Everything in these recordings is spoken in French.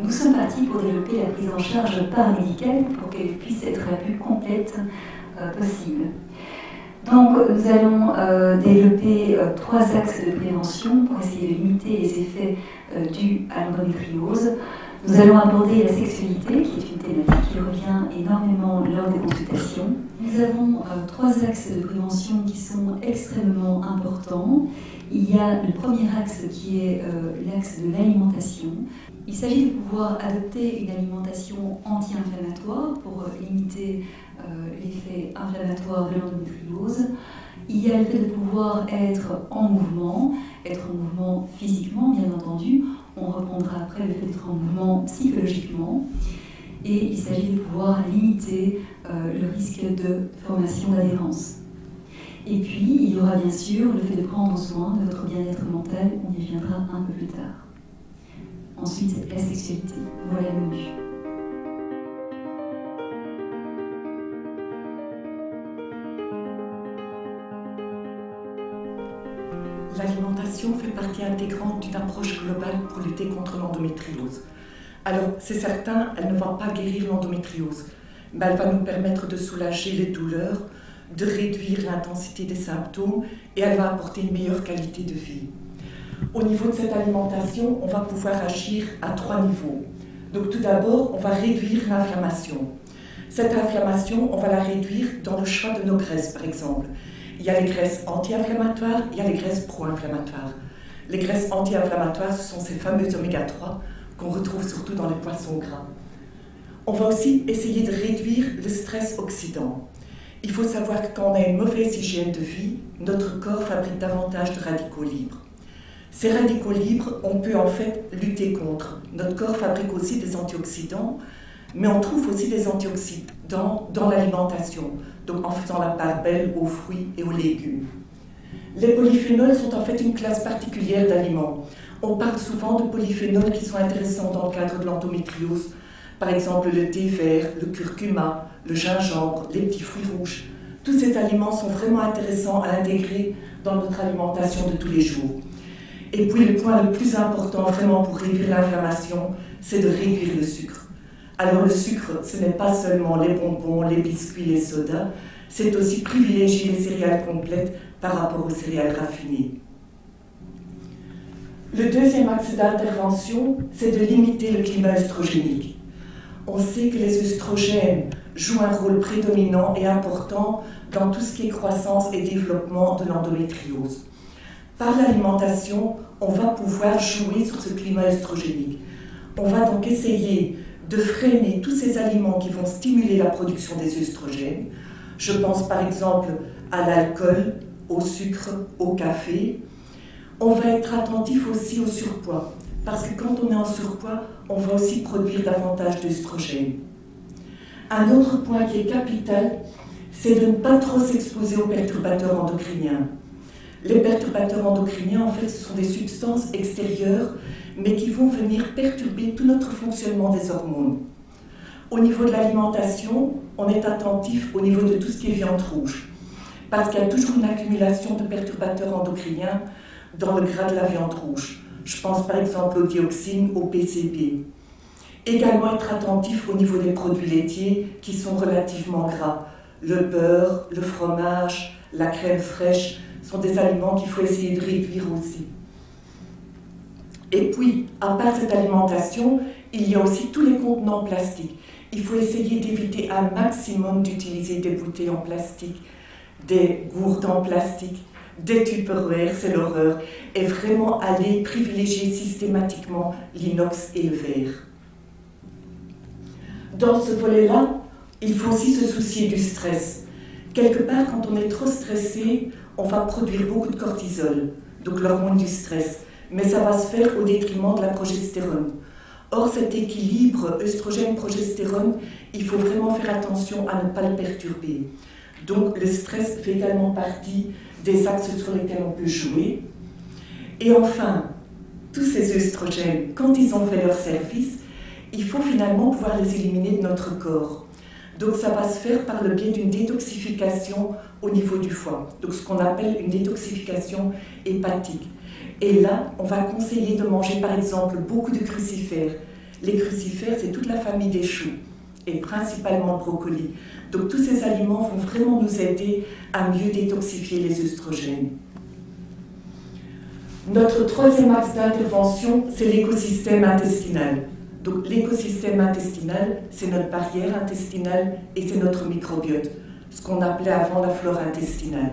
nous sommes partis pour développer la prise en charge paramédicale pour qu'elle puisse être la plus complète possible. Donc nous allons développer 3 axes de prévention pour essayer de limiter les effets dus à l'endométriose. Nous allons aborder la sexualité, qui est une thématique qui revient énormément lors des consultations. Nous avons 3 axes de prévention qui sont extrêmement importants. Il y a le premier axe qui est l'axe de l'alimentation. Il s'agit de pouvoir adopter une alimentation anti-inflammatoire pour limiter l'effet inflammatoire de l'endométriose. Il y a le fait de pouvoir être en mouvement physiquement bien entendu. On reprendra après le fait d'être en mouvement psychologiquement. Et il s'agit de pouvoir limiter le risque de formation d'adhérence. Et puis, il y aura bien sûr le fait de prendre soin de votre bien-être mental, on y reviendra un peu plus tard. Ensuite, la sexualité. Voilà le menu. L'alimentation fait partie intégrante d'une approche globale pour lutter contre l'endométriose. Alors, c'est certain, elle ne va pas guérir l'endométriose, mais elle va nous permettre de soulager les douleurs, de réduire l'intensité des symptômes et elle va apporter une meilleure qualité de vie. Au niveau de cette alimentation, on va pouvoir agir à 3 niveaux. Donc tout d'abord, on va réduire l'inflammation. Cette inflammation, on va la réduire dans le choix de nos graisses, par exemple. Il y a les graisses anti-inflammatoires, il y a les graisses pro-inflammatoires. Les graisses anti-inflammatoires, ce sont ces fameuses oméga 3 qu'on retrouve surtout dans les poissons gras. On va aussi essayer de réduire le stress oxydant. Il faut savoir que quand on a une mauvaise hygiène de vie, notre corps fabrique davantage de radicaux libres. Ces radicaux libres, on peut en fait lutter contre. Notre corps fabrique aussi des antioxydants, mais on trouve aussi des antioxydants dans l'alimentation, donc en faisant la part belle aux fruits et aux légumes. Les polyphénols sont en fait une classe particulière d'aliments. On parle souvent de polyphénols qui sont intéressants dans le cadre de l'endométriose, par exemple le thé vert, le curcuma, le gingembre, les petits fruits rouges. Tous ces aliments sont vraiment intéressants à intégrer dans notre alimentation de tous les jours. Et puis le point le plus important vraiment pour réduire l'inflammation, c'est de réduire le sucre. Alors le sucre, ce n'est pas seulement les bonbons, les biscuits, les sodas, c'est aussi privilégier les céréales complètes par rapport aux céréales raffinées. Le deuxième axe d'intervention, c'est de limiter le climat œstrogénique. On sait que les œstrogènes jouent un rôle prédominant et important dans tout ce qui est croissance et développement de l'endométriose. Par l'alimentation, on va pouvoir jouer sur ce climat œstrogénique. On va donc essayer de freiner tous ces aliments qui vont stimuler la production des œstrogènes. Je pense par exemple à l'alcool, au sucre, au café. On va être attentif aussi au surpoids, parce que quand on est en surpoids, on va aussi produire davantage d'œstrogènes. Un autre point qui est capital, c'est de ne pas trop s'exposer aux perturbateurs endocriniens. Les perturbateurs endocriniens, en fait, ce sont des substances extérieures, mais qui vont venir perturber tout notre fonctionnement des hormones. Au niveau de l'alimentation, on est attentif au niveau de tout ce qui est viande rouge, parce qu'il y a toujours une accumulation de perturbateurs endocriniens dans le gras de la viande rouge. Je pense par exemple aux dioxines, au PCB. Également être attentif au niveau des produits laitiers qui sont relativement gras. Le beurre, le fromage, la crème fraîche sont des aliments qu'il faut essayer de réduire aussi. Et puis, à part cette alimentation, il y a aussi tous les contenants plastiques. Il faut essayer d'éviter un maximum d'utiliser des bouteilles en plastique, des gourdes en plastique, des tupperwares, c'est l'horreur, et vraiment aller privilégier systématiquement l'inox et le verre. Dans ce volet-là, il faut aussi se soucier du stress. Quelque part, quand on est trop stressé, on va produire beaucoup de cortisol, donc l'hormone du stress, mais ça va se faire au détriment de la progestérone. Or, cet équilibre œstrogène-progestérone, il faut vraiment faire attention à ne pas le perturber. Donc, le stress fait également partie des axes sur lesquels on peut jouer. Et enfin, tous ces œstrogènes, quand ils ont fait leur service, il faut finalement pouvoir les éliminer de notre corps. Donc ça va se faire par le biais d'une détoxification au niveau du foie, donc ce qu'on appelle une détoxification hépatique. Et là, on va conseiller de manger par exemple beaucoup de crucifères, Les crucifères, c'est toute la famille des choux, et principalement le brocoli. Donc tous ces aliments vont vraiment nous aider à mieux détoxifier les œstrogènes. Notre troisième axe d'intervention, c'est l'écosystème intestinal. Donc l'écosystème intestinal, c'est notre barrière intestinale et c'est notre microbiote, ce qu'on appelait avant la flore intestinale.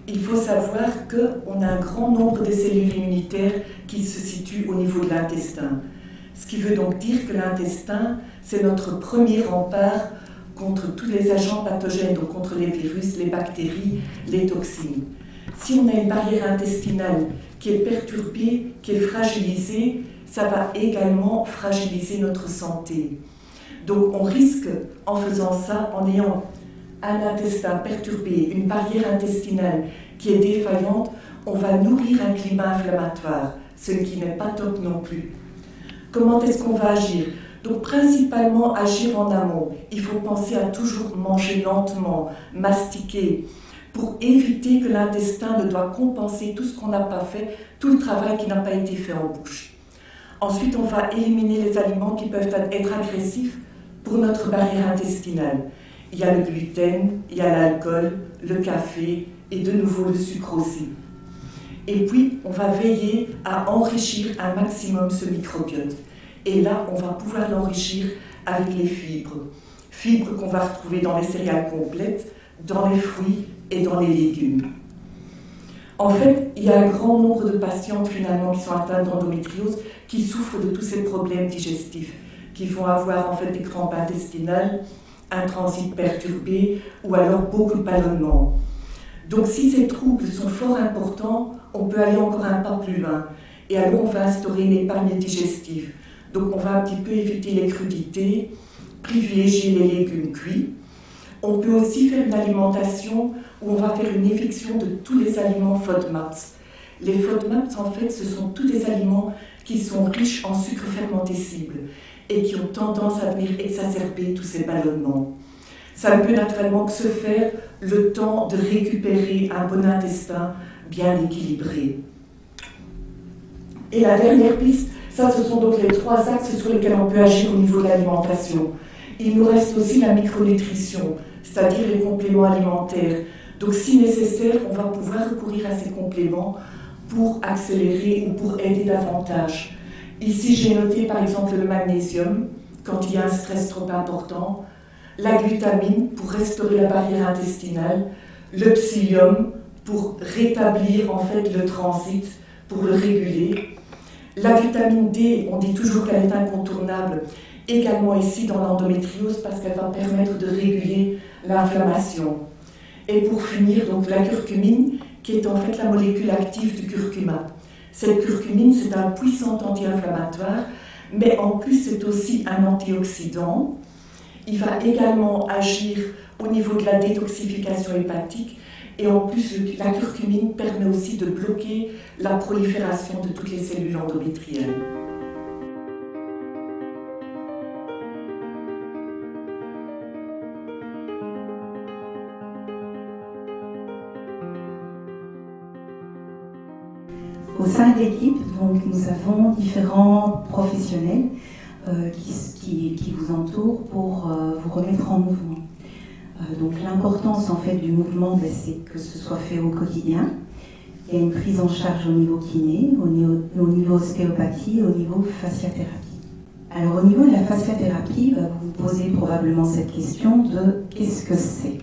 Il faut savoir qu'on a un grand nombre de cellules immunitaires qui se situent au niveau de l'intestin. Ce qui veut donc dire que l'intestin, c'est notre premier rempart contre tous les agents pathogènes, donc contre les virus, les bactéries, les toxines. Si on a une barrière intestinale qui est perturbée, qui est fragilisée, ça va également fragiliser notre santé. Donc on risque, en faisant ça, en ayant un intestin perturbé, une barrière intestinale qui est défaillante, on va nourrir un climat inflammatoire, ce qui n'est pas top non plus. Comment est-ce qu'on va agir? Donc principalement agir en amont. Il faut penser à toujours manger lentement, mastiquer, pour éviter que l'intestin ne doit compenser tout ce qu'on n'a pas fait, tout le travail qui n'a pas été fait en bouche. Ensuite, on va éliminer les aliments qui peuvent être agressifs pour notre barrière intestinale. Il y a le gluten, il y a l'alcool, le café et de nouveau le sucre aussi. Et puis, on va veiller à enrichir un maximum ce microbiote. Et là, on va pouvoir l'enrichir avec les fibres. Fibres qu'on va retrouver dans les céréales complètes, dans les fruits et dans les légumes. En fait, il y a un grand nombre de patientes finalement qui sont atteintes d'endométriose qui souffrent de tous ces problèmes digestifs, qui vont avoir en fait des crampes intestinales, un transit perturbé ou alors beaucoup de ballonnements. Donc si ces troubles sont fort importants, on peut aller encore un pas plus loin. Et alors on va instaurer une épargne digestive. Donc on va un petit peu éviter les crudités, privilégier les légumes cuits. On peut aussi faire une alimentation où on va faire une éviction de tous les aliments FODMAPs. Les FODMAPs, en fait, ce sont tous des aliments qui sont riches en sucre fermentescible et qui ont tendance à venir exacerber tous ces ballonnements. Ça ne peut naturellement que se faire le temps de récupérer un bon intestin bien équilibré. Et la dernière piste, ça ce sont donc les trois axes sur lesquels on peut agir au niveau de l'alimentation. Il nous reste aussi la micronutrition, c'est-à-dire les compléments alimentaires. Donc si nécessaire, on va pouvoir recourir à ces compléments pour accélérer ou pour aider davantage. Ici, j'ai noté par exemple le magnésium, quand il y a un stress trop important, la glutamine pour restaurer la barrière intestinale, le psyllium pour rétablir en fait le transit, pour le réguler. La vitamine D, on dit toujours qu'elle est incontournable, également ici dans l'endométriose parce qu'elle va permettre de réguler l'inflammation. Et pour finir, donc la curcumine, qui est en fait la molécule active du curcuma. Cette curcumine, c'est un puissant anti-inflammatoire, mais en plus c'est aussi un antioxydant. Il va également agir au niveau de la détoxification hépatique et en plus la curcumine permet aussi de bloquer la prolifération de toutes les cellules endométriales. Au sein de l'équipe, nous avons différents professionnels qui vous entourent pour vous remettre en mouvement. Donc l'importance en fait du mouvement, c'est que ce soit fait au quotidien. Il y a une prise en charge au niveau kiné, au niveau ostéopathie, au niveau fasciathérapie. Alors au niveau de la fasciathérapie, vous vous posez probablement cette question de qu'est-ce que c'est?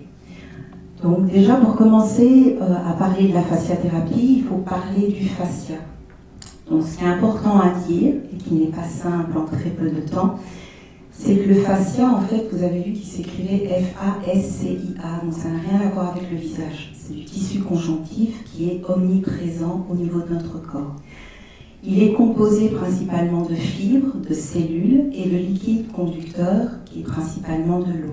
Donc déjà pour commencer à parler de la fasciathérapie, il faut parler du fascia. Donc ce qui est important à dire, et qui n'est pas simple en très peu de temps, c'est que le fascia, en fait, vous avez vu qu'il s'écrivait F-A-S-C-I-A, donc ça n'a rien à voir avec le visage. C'est du tissu conjonctif qui est omniprésent au niveau de notre corps. Il est composé principalement de fibres, de cellules et de liquide conducteur qui est principalement de l'eau.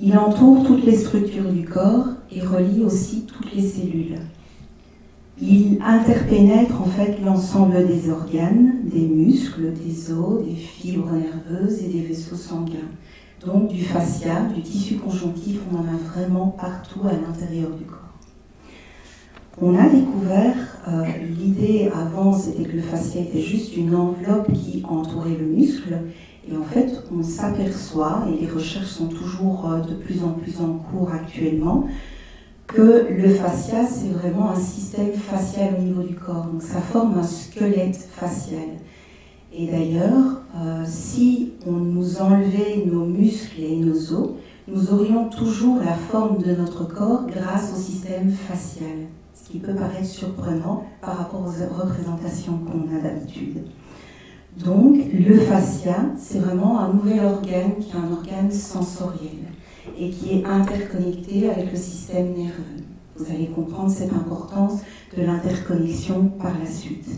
Il entoure toutes les structures du corps et relie aussi toutes les cellules. Il interpénètre en fait l'ensemble des organes, des muscles, des os, des fibres nerveuses et des vaisseaux sanguins. Donc du fascia, du tissu conjonctif, on en a vraiment partout à l'intérieur du corps. On a découvert, l'idée avant c'était que le fascia était juste une enveloppe qui entourait le muscle, et en fait on s'aperçoit, et les recherches sont toujours de plus en plus en cours actuellement, que le fascia c'est vraiment un système facial au niveau du corps, donc ça forme un squelette facial. Et d'ailleurs, si on nous enlevait nos muscles et nos os, nous aurions toujours la forme de notre corps grâce au système facial. Ce qui peut paraître surprenant par rapport aux représentations qu'on a d'habitude. Donc, le fascia, c'est vraiment un nouvel organe qui est un organe sensoriel et qui est interconnecté avec le système nerveux. Vous allez comprendre cette importance de l'interconnexion par la suite.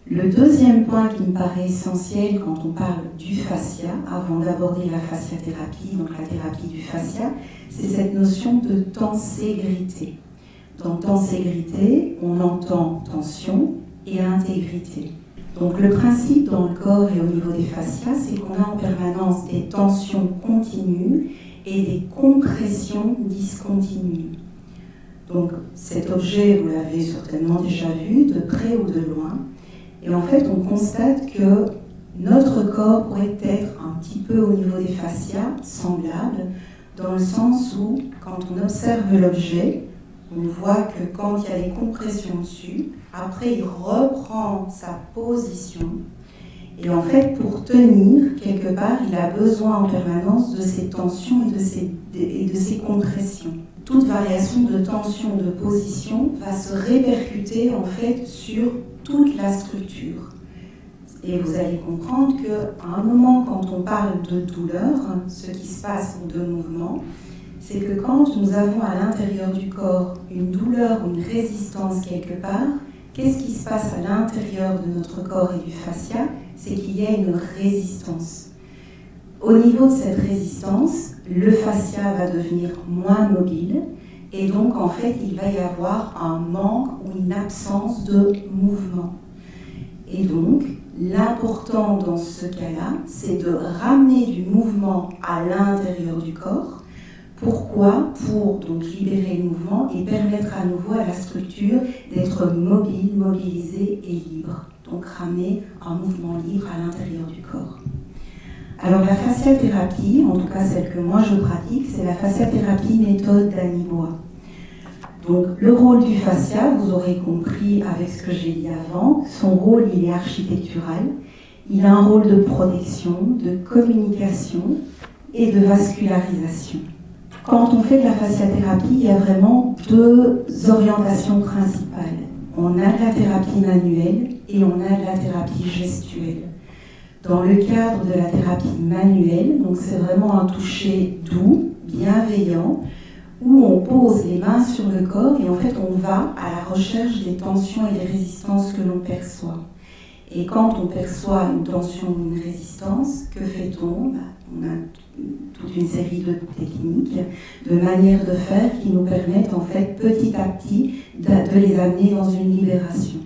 Le deuxième point qui me paraît essentiel quand on parle du fascia, avant d'aborder la fasciathérapie, donc la thérapie du fascia, c'est cette notion de tenségrité. Dans tenségrité, on entend tension et intégrité. Donc le principe dans le corps et au niveau des fascias, c'est qu'on a en permanence des tensions continues et des compressions discontinues. Donc cet objet, vous l'avez certainement déjà vu, de près ou de loin. Et en fait, on constate que notre corps pourrait être un petit peu au niveau des fascias semblable, dans le sens où, quand on observe l'objet, on voit que quand il y a des compressions dessus, après il reprend sa position. Et en fait, pour tenir, quelque part, il a besoin en permanence de ces tensions et de ces compressions. Toute variation de tension, de position va se répercuter en fait sur toute la structure. Et vous allez comprendre qu'à un moment, quand on parle de douleur, ce qui se passe ou de mouvement, c'est que quand nous avons à l'intérieur du corps une douleur ou une résistance quelque part, qu'est-ce qui se passe à l'intérieur de notre corps et du fascia? C'est qu'il y a une résistance. Au niveau de cette résistance, le fascia va devenir moins mobile et donc en fait il va y avoir un manque ou une absence de mouvement. Et donc l'important dans ce cas-là, c'est de ramener du mouvement à l'intérieur du corps. Pourquoi? Pour donc libérer le mouvement et permettre à nouveau à la structure d'être mobile, mobilisée et libre. Donc ramener un mouvement libre à l'intérieur du corps. Alors la fasciathérapie, en tout cas celle que moi je pratique, c'est la fasciathérapie méthode Danny Bois. Donc le rôle du fascia, vous aurez compris avec ce que j'ai dit avant, son rôle il est architectural. Il a un rôle de protection, de communication et de vascularisation. Quand on fait de la fasciathérapie, il y a vraiment deux orientations principales. On a de la thérapie manuelle et on a de la thérapie gestuelle. Dans le cadre de la thérapie manuelle, donc c'est vraiment un toucher doux, bienveillant, où on pose les mains sur le corps et en fait on va à la recherche des tensions et des résistances que l'on perçoit. Et quand on perçoit une tension ou une résistance, que fait-on? On a toute une série de techniques, de manières de faire qui nous permettent en fait petit à petit de les amener dans une libération.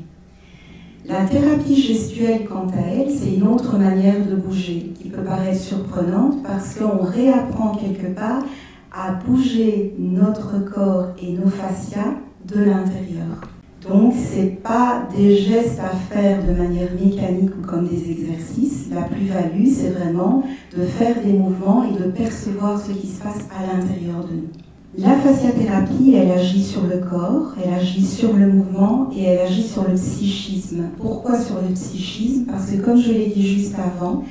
La thérapie gestuelle, quant à elle, c'est une autre manière de bouger qui peut paraître surprenante parce qu'on réapprend quelque part à bouger notre corps et nos fascias de l'intérieur. Donc, ce n'est pas des gestes à faire de manière mécanique ou comme des exercices. La plus-value, c'est vraiment de faire des mouvements et de percevoir ce qui se passe à l'intérieur de nous. La fasciathérapie, elle agit sur le corps, elle agit sur le mouvement et elle agit sur le psychisme. Pourquoi sur le psychisme? Parce que comme je l'ai dit juste avant,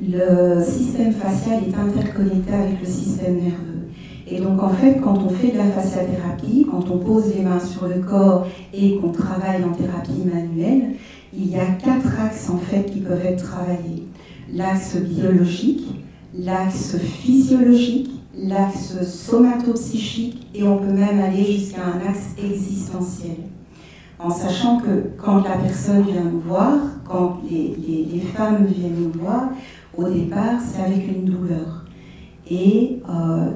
le système facial est interconnecté avec le système nerveux. Et donc en fait, quand on fait de la fasciathérapie, quand on pose les mains sur le corps et qu'on travaille en thérapie manuelle, il y a 4 axes en fait qui peuvent être travaillés. L'axe biologique, l'axe physiologique, l'axe somatopsychique et on peut même aller jusqu'à un axe existentiel. En sachant que quand la personne vient nous voir, quand les femmes viennent nous voir, au départ c'est avec une douleur. Et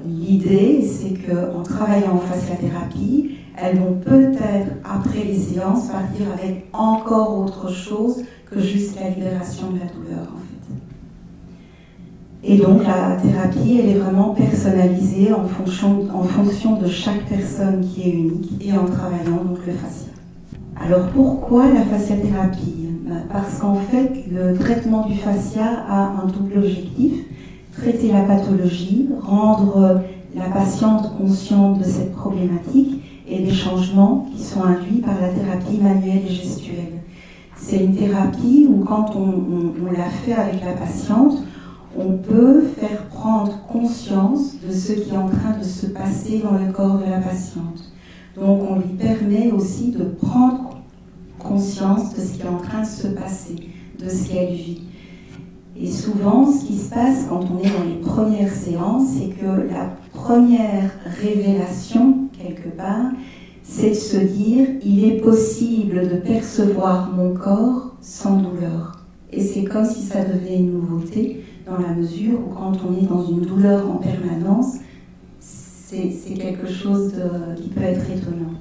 l'idée, c'est qu'en travaillant en fasciathérapie, elles vont peut-être, après les séances, partir avec encore autre chose que juste la libération de la douleur, en fait. Et donc la thérapie, elle est vraiment personnalisée en fonction de chaque personne qui est unique et en travaillant donc le fascia. Alors pourquoi la fasciathérapie? Parce qu'en fait, le traitement du fascia a un double objectif: traiter la pathologie, rendre la patiente consciente de cette problématique et des changements qui sont induits par la thérapie manuelle et gestuelle. C'est une thérapie où quand on la fait avec la patiente, on peut faire prendre conscience de ce qui est en train de se passer dans le corps de la patiente. Donc on lui permet aussi de prendre conscience de ce qui est en train de se passer, de ce qu'elle vit. Et souvent, ce qui se passe quand on est dans les premières séances, c'est que la première révélation, quelque part, c'est de se dire « il est possible de percevoir mon corps sans douleur ». Et c'est comme si ça devenait une nouveauté, dans la mesure où quand on est dans une douleur en permanence, c'est quelque chose qui peut être étonnant.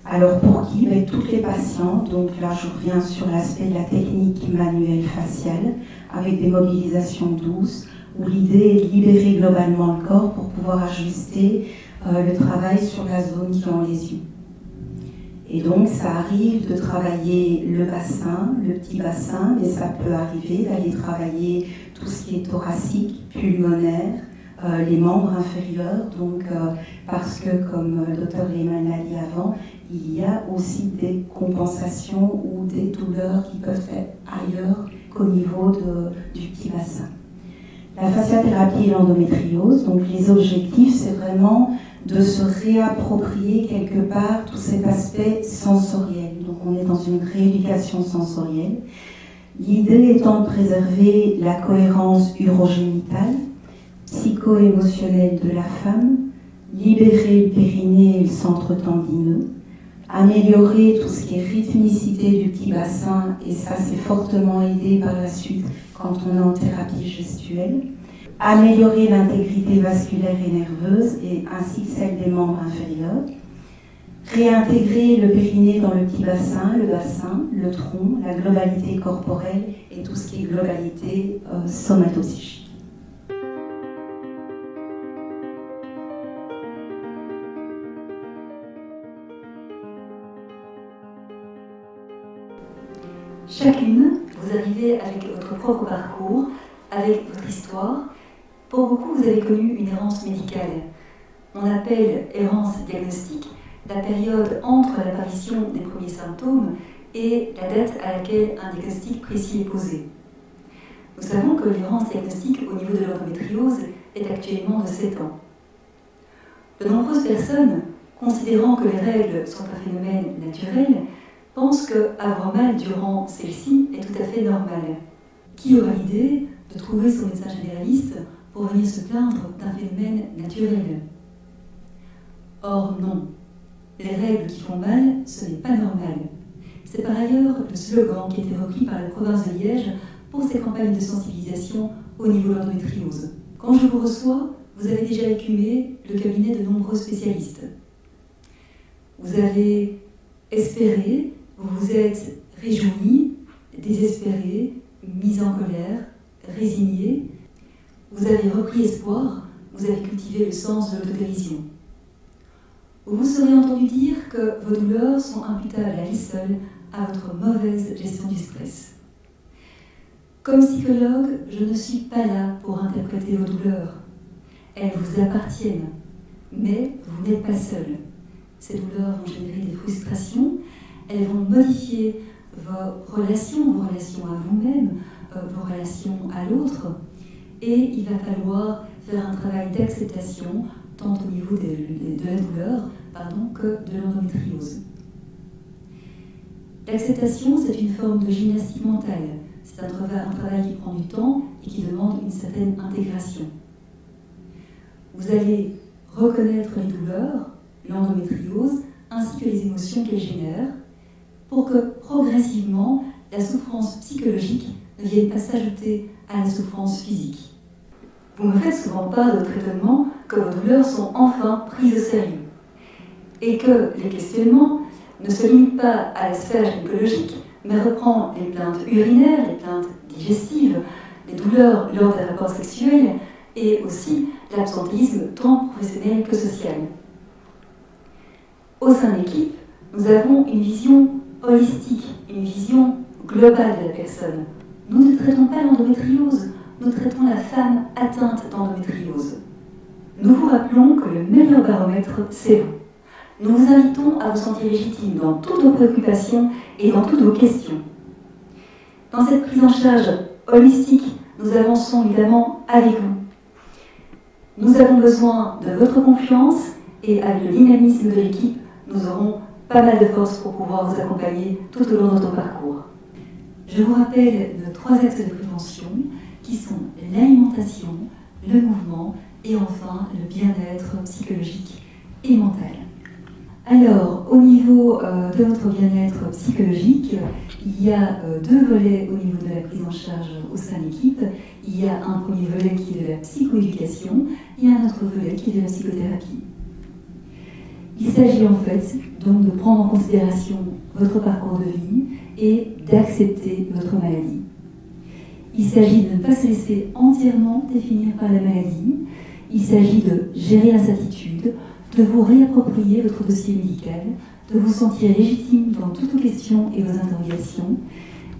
Alors pour qui? Toutes les patientes. Donc là je reviens sur l'aspect de la technique manuelle faciale, avec des mobilisations douces, où l'idée est de libérer globalement le corps pour pouvoir ajuster le travail sur la zone qui est en lésion. Et donc ça arrive de travailler le bassin, le petit bassin, mais ça peut arriver d'aller travailler tout ce qui est thoracique, pulmonaire, les membres inférieurs, donc parce que, comme le docteur Lehmann l'a dit avant, il y a aussi des compensations ou des douleurs qui peuvent être ailleurs qu'au niveau du petit bassin. La fasciathérapie et l'endométriose, donc les objectifs, c'est vraiment de se réapproprier quelque part tout cet aspect sensoriel. Donc on est dans une rééducation sensorielle. L'idée étant de préserver la cohérence urogénitale, psycho-émotionnelle de la femme, libérer le périnée et le centre tendineux, améliorer tout ce qui est rythmicité du petit bassin, et ça c'est fortement aidé par la suite quand on est en thérapie gestuelle, améliorer l'intégrité vasculaire et nerveuse, et ainsi que celle des membres inférieurs, réintégrer le périnée dans le petit bassin, le tronc, la globalité corporelle et tout ce qui est globalité somatopsychique. Chacune, vous arrivez avec votre propre parcours, avec votre histoire. Pour beaucoup, vous avez connu une errance médicale. On appelle errance diagnostique la période entre l'apparition des premiers symptômes et la date à laquelle un diagnostic précis est posé. Nous savons que l'errance diagnostique au niveau de l'endométriose est actuellement de 7 ans. De nombreuses personnes, considérant que les règles sont un phénomène naturel, pensent qu'avoir mal durant celle-ci est tout à fait normal. Qui aura l'idée de trouver son médecin généraliste pour venir se plaindre d'un phénomène naturel? Or non, les règles qui font mal, ce n'est pas normal. C'est par ailleurs le slogan qui a été repris par la province de Liège pour ses campagnes de sensibilisation au niveau de l'endométriose. Quand je vous reçois, vous avez déjà écumé le cabinet de nombreux spécialistes. Vous avez espéré, vous vous êtes réjoui, désespéré, mis en colère, résigné. Vous avez repris espoir, vous avez cultivé le sens de l'autodérision. Vous serez entendu dire que vos douleurs sont imputables à elles seules à votre mauvaise gestion du stress. Comme psychologue, je ne suis pas là pour interpréter vos douleurs. Elles vous appartiennent, mais vous n'êtes pas seul. Ces douleurs vont générer des frustrations, elles vont modifier vos relations à vous-même, vos relations à l'autre, et il va falloir faire un travail d'acceptation, tant au niveau de la douleur que de l'endométriose. L'acceptation, c'est une forme de gymnastique mentale. C'est un travail qui prend du temps et qui demande une certaine intégration. Vous allez reconnaître les douleurs, l'endométriose, ainsi que les émotions qu'elle génère, pour que progressivement, la souffrance psychologique ne vienne pas s'ajouter à la souffrance physique. Vous me faites souvent part de votre étonnement que vos douleurs sont enfin prises au sérieux et que les questionnements ne se limitent pas à la sphère gynécologique, mais reprend les plaintes urinaires, les plaintes digestives, les douleurs lors des rapports sexuels et aussi l'absentéisme tant professionnel que social. Au sein de l'équipe, nous avons une vision holistique, une vision globale de la personne. Nous ne traitons pas l'endométriose, nous traitons la femme atteinte d'endométriose. Nous vous rappelons que le meilleur baromètre, c'est vous. Nous vous invitons à vous sentir légitime dans toutes vos préoccupations et dans toutes vos questions. Dans cette prise en charge holistique, nous avançons évidemment avec vous. Nous avons besoin de votre confiance et avec le dynamisme de l'équipe, nous aurons pas mal de force pour pouvoir vous accompagner tout au long de notre parcours. Je vous rappelle nos 3 axes de prévention qui sont l'alimentation, le mouvement et enfin le bien-être psychologique et mental. Alors, au niveau de votre bien-être psychologique, il y a 2 volets au niveau de la prise en charge au sein de l'équipe. Il y a un premier volet qui est de la psychoéducation et un autre volet qui est de la psychothérapie. Il s'agit en fait donc de prendre en considération votre parcours de vie et d'accepter votre maladie. Il s'agit de ne pas se laisser entièrement définir par la maladie. Il s'agit de gérer l'incertitude, de vous réapproprier votre dossier médical, de vous sentir légitime dans toutes vos questions et vos interrogations,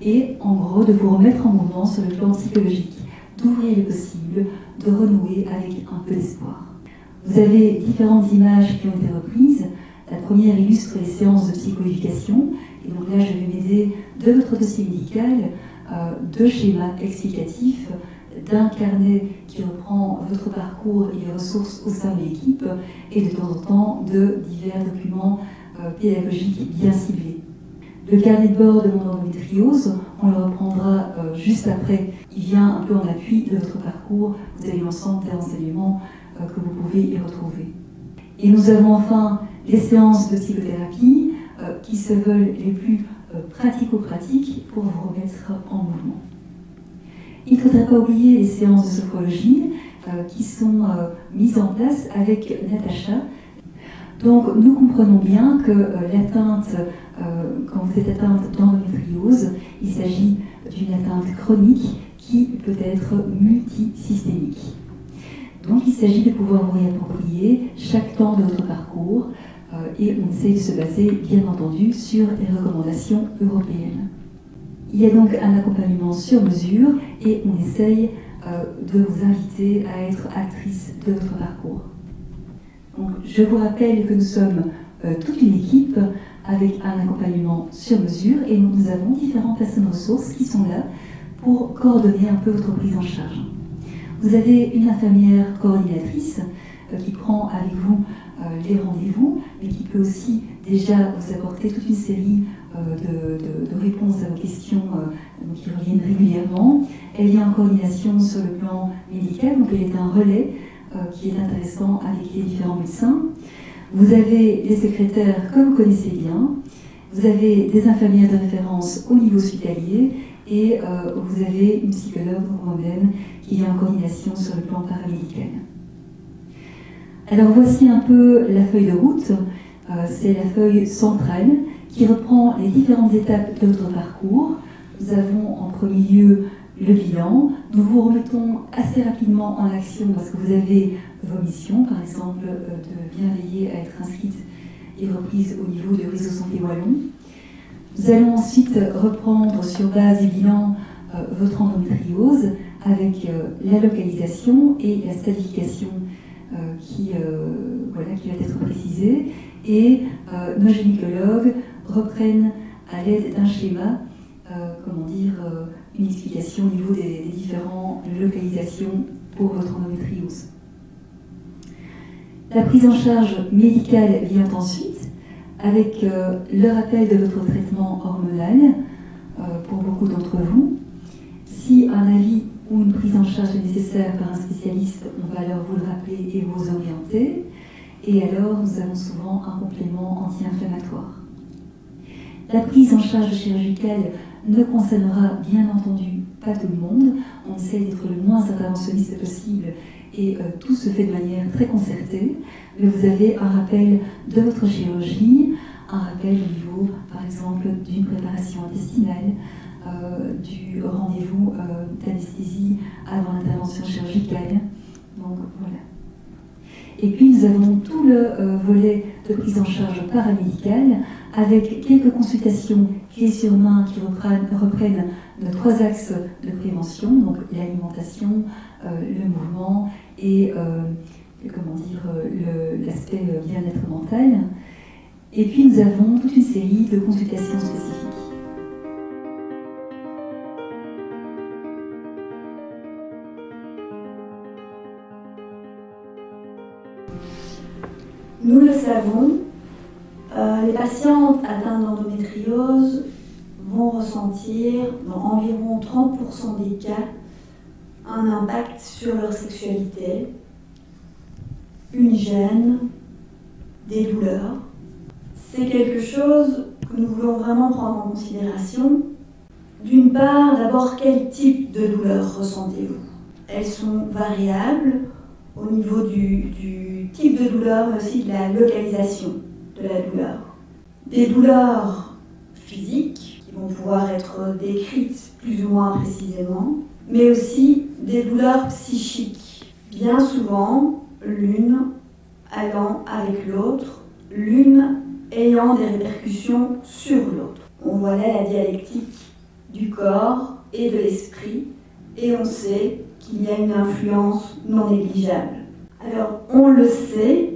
et en gros de vous remettre en mouvement sur le plan psychologique, d'ouvrir les possibles, de renouer avec un peu d'espoir. Vous avez différentes images qui ont été reprises. La première illustre les séances de psychoéducation, et donc là je vais m'aider de votre dossier médical, de schémas explicatifs, d'un carnet qui reprend votre parcours et les ressources au sein de l'équipe, et de temps en temps de divers documents pédagogiques bien ciblés. Le carnet de bord de mon endométriose, on le reprendra juste après. Il vient un peu en appui de votre parcours. Vous avez l'ensemble des renseignements que vous pouvez y retrouver. Et nous avons enfin les séances de psychothérapie qui se veulent les plus pratico-pratiques pour vous remettre en mouvement. Il ne faudrait pas oublier les séances de sophrologie qui sont mises en place avec Natacha. Donc nous comprenons bien que l'atteinte, quand vous êtes atteinte d'endométriose, il s'agit d'une atteinte chronique qui peut être multisystémique. Donc il s'agit de pouvoir vous réapproprier chaque temps de votre parcours et on essaie de se baser bien entendu sur les recommandations européennes. Il y a donc un accompagnement sur mesure et on essaye de vous inviter à être actrice de votre parcours. Donc, je vous rappelle que nous sommes toute une équipe avec un accompagnement sur mesure et nous avons différentes personnes ressources qui sont là pour coordonner un peu votre prise en charge. Vous avez une infirmière coordinatrice qui prend avec vous les rendez-vous, mais qui peut aussi déjà vous apporter toute une série de réponses à vos questions qui reviennent régulièrement. Elle est en coordination sur le plan médical, donc elle est un relais qui est intéressant avec les différents médecins. Vous avez les secrétaires que vous connaissez bien, vous avez des infirmières de référence au niveau hospitalier et vous avez une psychologue, moi-même, qui est en coordination sur le plan paramédical. Alors voici un peu la feuille de route, c'est la feuille centrale qui reprend les différentes étapes de votre parcours. Nous avons en premier lieu le bilan. Nous vous remettons assez rapidement en action parce que vous avez vos missions, par exemple de bien veiller à être inscrite et reprise au niveau du réseau santé wallon. Nous allons ensuite reprendre sur base du bilan votre endométriose avec la localisation et la stadification qui va être précisée. Et nos gynécologues reprennent à l'aide d'un schéma une explication au niveau des différentes localisations pour votre endométriose. La prise en charge médicale vient ensuite avec le rappel de votre traitement hormonal pour beaucoup d'entre vous. Si un avis ou une prise en charge est nécessaire par un spécialiste, on va alors vous le rappeler et vous orienter. Et alors, nous avons souvent un complément anti-inflammatoire. La prise en charge chirurgicale ne concernera bien entendu pas tout le monde. On essaie d'être le moins interventionniste possible et tout se fait de manière très concertée. Mais vous avez un rappel de votre chirurgie, un rappel au niveau, par exemple, d'une préparation intestinale, du rendez-vous d'anesthésie avant l'intervention chirurgicale. Donc voilà. Et puis nous avons tout le volet de prise en charge paramédicale avec quelques consultations clés sur main qui reprennent nos 3 axes de prévention, donc l'alimentation, le mouvement et l'aspect bien-être mental. Et puis nous avons toute une série de consultations spécifiques. Nous le savons, les patientes atteintes d'endométriose vont ressentir dans environ 30% des cas un impact sur leur sexualité, une gêne, des douleurs. C'est quelque chose que nous voulons vraiment prendre en considération. D'une part, d'abord, quel type de douleurs ressentez-vous? Elles sont variables au niveau du type de douleur, mais aussi de la localisation de la douleur. Des douleurs physiques qui vont pouvoir être décrites plus ou moins précisément, mais aussi des douleurs psychiques. Bien souvent, l'une allant avec l'autre, l'une ayant des répercussions sur l'autre. On voit là la dialectique du corps et de l'esprit, et on sait qu'il y a une influence non négligeable. Alors, on le sait,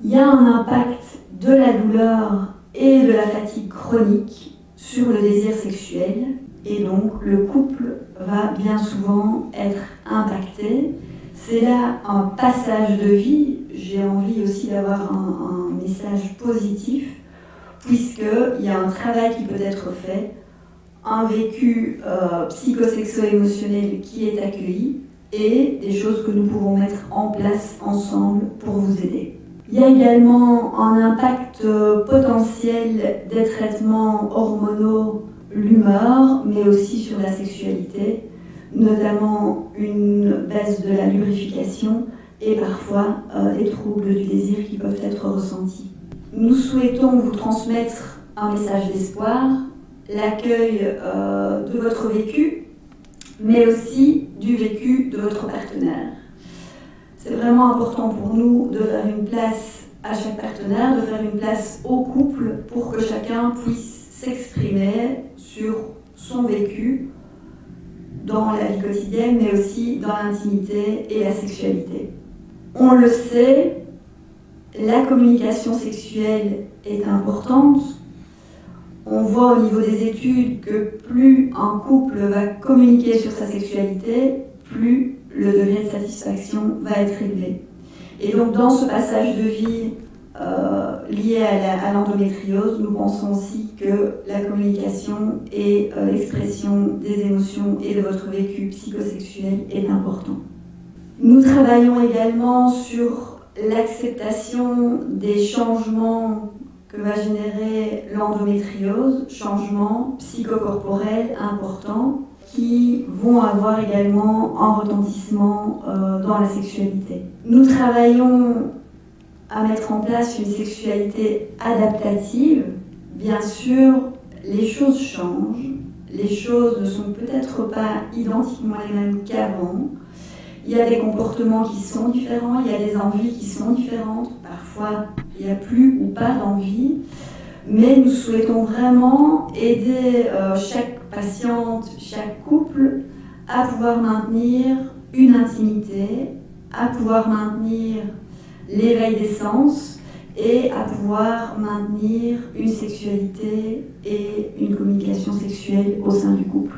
il y a un impact de la douleur et de la fatigue chronique sur le désir sexuel, et donc le couple va bien souvent être impacté. C'est là un passage de vie. J'ai envie aussi d'avoir un message positif, puisqu'il y a un travail qui peut être fait, un vécu psychosexo-émotionnel qui est accueilli, et des choses que nous pouvons mettre en place ensemble pour vous aider. Il y a également un impact potentiel des traitements hormonaux, l'humeur, mais aussi sur la sexualité, notamment une baisse de la lubrification et parfois des troubles du désir qui peuvent être ressentis. Nous souhaitons vous transmettre un message d'espoir, l'accueil de votre vécu, mais aussi du vécu de votre partenaire. C'est vraiment important pour nous de faire une place à chaque partenaire, de faire une place au couple pour que chacun puisse s'exprimer sur son vécu dans la vie quotidienne, mais aussi dans l'intimité et la sexualité. On le sait, la communication sexuelle est importante. On voit au niveau des études que plus un couple va communiquer sur sa sexualité, plus le degré de satisfaction va être élevé. Et donc dans ce passage de vie lié à l'endométriose, nous pensons aussi que la communication et l'expression des émotions et de votre vécu psychosexuel est important. Nous travaillons également sur l'acceptation des changements que va générer l'endométriose, changements psychocorporels importants qui vont avoir également un retentissement dans la sexualité. Nous travaillons à mettre en place une sexualité adaptative. Bien sûr, les choses changent, les choses ne sont peut-être pas identiquement les mêmes qu'avant. Il y a des comportements qui sont différents, il y a des envies qui sont différentes. Parfois, il n'y a plus ou pas d'envie. Mais nous souhaitons vraiment aider chaque patiente, chaque couple à pouvoir maintenir une intimité, à pouvoir maintenir l'éveil des sens et à pouvoir maintenir une sexualité et une communication sexuelle au sein du couple.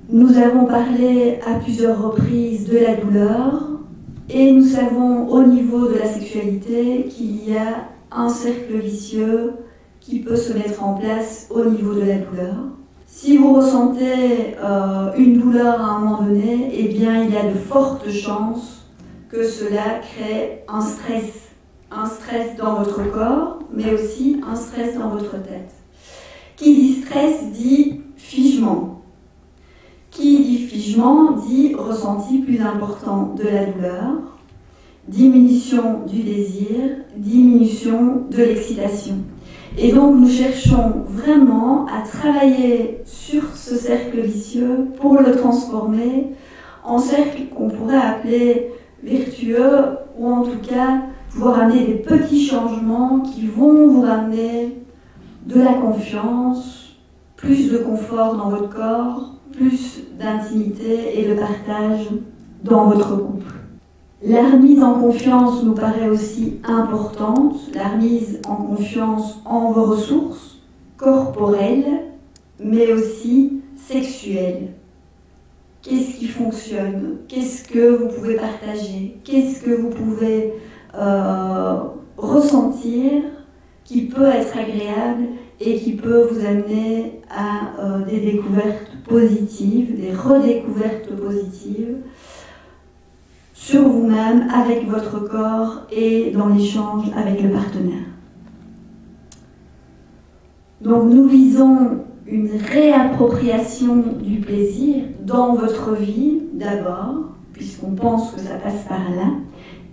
Nous avons parlé à plusieurs reprises de la douleur et nous savons au niveau de la sexualité qu'il y a un cercle vicieux qui peut se mettre en place au niveau de la douleur. Si vous ressentez une douleur à un moment donné, eh bien il y a de fortes chances que cela crée un stress dans votre corps, mais aussi un stress dans votre tête. Qui dit stress dit figement. Qui dit figement dit ressenti plus important de la douleur, diminution du désir, diminution de l'excitation. Et donc nous cherchons vraiment à travailler sur ce cercle vicieux pour le transformer en cercle qu'on pourrait appeler vertueux, ou en tout cas pouvoir amener des petits changements qui vont vous ramener de la confiance, plus de confort dans votre corps, plus d'intimité et de partage dans votre couple. La remise en confiance nous paraît aussi importante, la remise en confiance en vos ressources corporelles, mais aussi sexuelles. Qu'est-ce qui fonctionne? Qu'est-ce que vous pouvez partager? Qu'est-ce que vous pouvez ressentir qui peut être agréable et qui peut vous amener à des découvertes positives, des redécouvertes positives sur vous-même, avec votre corps et dans l'échange avec le partenaire. Donc nous visons une réappropriation du plaisir dans votre vie d'abord, puisqu'on pense que ça passe par là,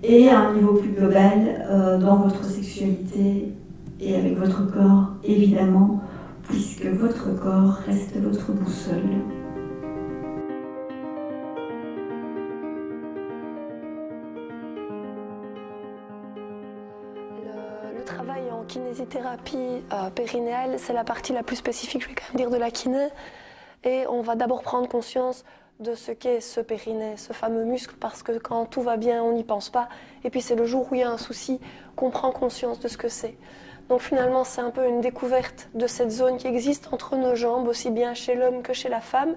et à un niveau plus global dans votre sexualité et avec votre corps, évidemment, puisque votre corps reste votre boussole. Le travail en kinésithérapie périnéale, c'est la partie la plus spécifique, je vais quand même dire, de la kiné. Et on va d'abord prendre conscience de ce qu'est ce périnée, ce fameux muscle, parce que quand tout va bien, on n'y pense pas. Et puis c'est le jour où il y a un souci qu'on prend conscience de ce que c'est. Donc finalement, c'est un peu une découverte de cette zone qui existe entre nos jambes, aussi bien chez l'homme que chez la femme.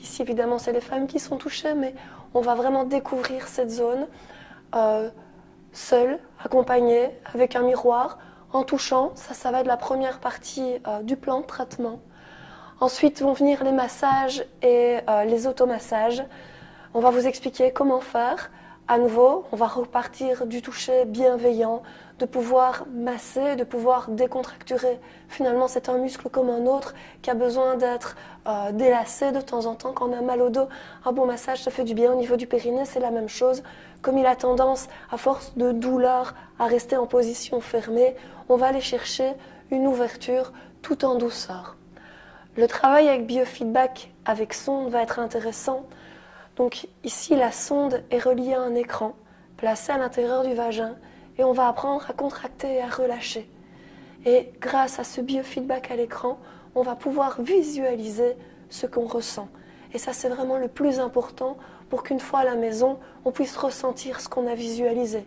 Ici, évidemment, c'est les femmes qui sont touchées, mais on va vraiment découvrir cette zone seule, accompagnée, avec un miroir, en touchant. Ça va être la première partie du plan de traitement. Ensuite vont venir les massages et les automassages. On va vous expliquer comment faire. À nouveau, on va repartir du toucher bienveillant, de pouvoir masser, de pouvoir décontracturer. Finalement, c'est un muscle comme un autre qui a besoin d'être délacé de temps en temps. Quand on a mal au dos, un bon massage, ça fait du bien. Au niveau du périnée, c'est la même chose. Comme il a tendance, à force de douleur, à rester en position fermée, on va aller chercher une ouverture tout en douceur. Le travail avec biofeedback, avec sonde, va être intéressant. Donc ici, la sonde est reliée à un écran, placé à l'intérieur du vagin, et on va apprendre à contracter et à relâcher. Et grâce à ce biofeedback à l'écran, on va pouvoir visualiser ce qu'on ressent. Et ça, c'est vraiment le plus important pour qu'une fois à la maison, on puisse ressentir ce qu'on a visualisé.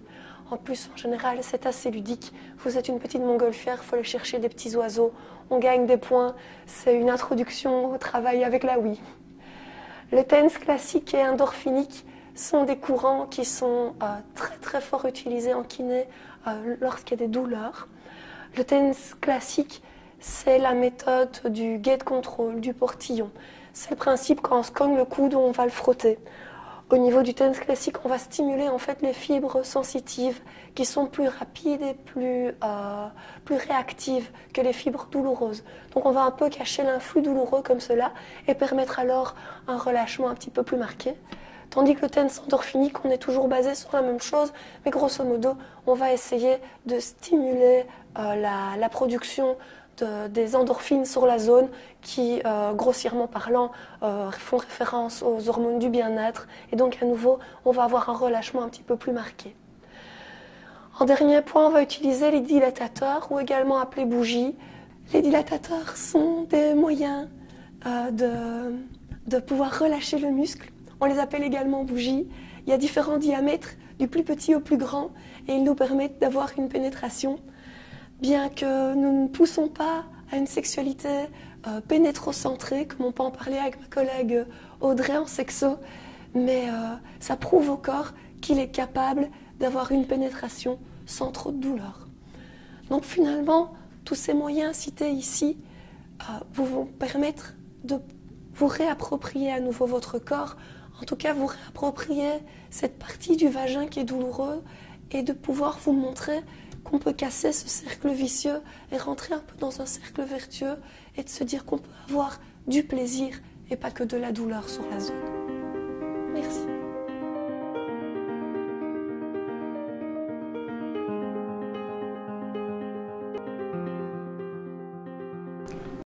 En plus, en général, c'est assez ludique. Vous êtes une petite montgolfière, il faut aller chercher des petits oiseaux. On gagne des points. C'est une introduction au travail avec la Wii. Le TENS classique et endorphinique sont des courants qui sont très très fort utilisés en kiné lorsqu'il y a des douleurs. Le TENS classique, c'est la méthode du gate control, du portillon. C'est le principe quand on se cogne le coude, on va le frotter. Au niveau du TENS classique, on va stimuler en fait les fibres sensitives qui sont plus rapides et plus réactives que les fibres douloureuses. Donc on va un peu cacher l'influx douloureux comme cela et permettre alors un relâchement un petit peu plus marqué. Tandis que le TENS endorphinique, on est toujours basé sur la même chose, mais grosso modo, on va essayer de stimuler la production des endorphines sur la zone qui, grossièrement parlant, font référence aux hormones du bien-être. Et donc, à nouveau, on va avoir un relâchement un petit peu plus marqué. En dernier point, on va utiliser les dilatateurs, ou également appelés bougies. Les dilatateurs sont des moyens de pouvoir relâcher le muscle. On les appelle également bougies. Il y a différents diamètres, du plus petit au plus grand, et ils nous permettent d'avoir une pénétration. Bien que nous ne poussons pas à une sexualité pénétrocentrée, comme on peut en parler avec ma collègue Audrey en sexo, mais ça prouve au corps qu'il est capable d'avoir une pénétration sans trop de douleur. Donc finalement, tous ces moyens cités ici vous vont permettre de vous réapproprier à nouveau votre corps, en tout cas vous réapproprier cette partie du vagin qui est douloureuse et de pouvoir vous montrer qu'on peut casser ce cercle vicieux et rentrer un peu dans un cercle vertueux et de se dire qu'on peut avoir du plaisir et pas que de la douleur sur la zone.